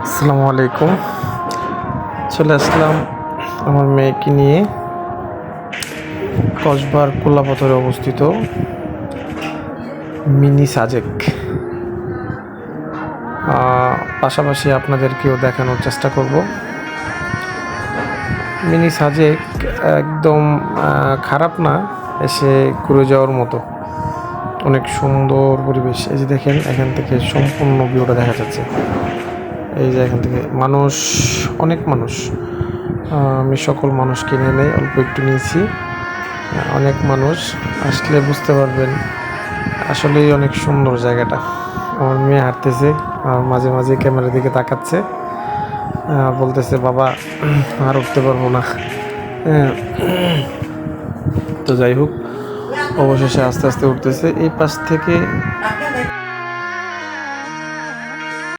আসসালামু আলাইকুম। চলে আসলাম আমার মেয়েকে নিয়ে কসবার কোল্লাপাথরে অবস্থিত মিনি সাজেক। পাশাপাশি আপনাদেরকেও দেখানোর চেষ্টা করব। মিনি সাজেক একদম খারাপ না, এসে ঘুরে যাওয়ার মতো। অনেক সুন্দর পরিবেশ। এই যে দেখেন, এখান থেকে সম্পূর্ণ ভিউটা দেখা যাচ্ছে। এই যে এখান থেকে মানুষ, অনেক মানুষ। আমি সকল মানুষ কিনে নেই, অল্প একটু নিয়েছি। অনেক মানুষ আসলে বুঝতে পারবেন, আসলেই অনেক সুন্দর জায়গাটা। আমার মেয়ে হাঁটতেছে আর মাঝে মাঝে ক্যামেরার দিকে তাকাচ্ছে, বলতেছে বাবা আর উঠতে পারবো না। হ্যাঁ, তো যাই হোক, অবশেষে আস্তে আস্তে উঠতেছে। এই পাশ থেকে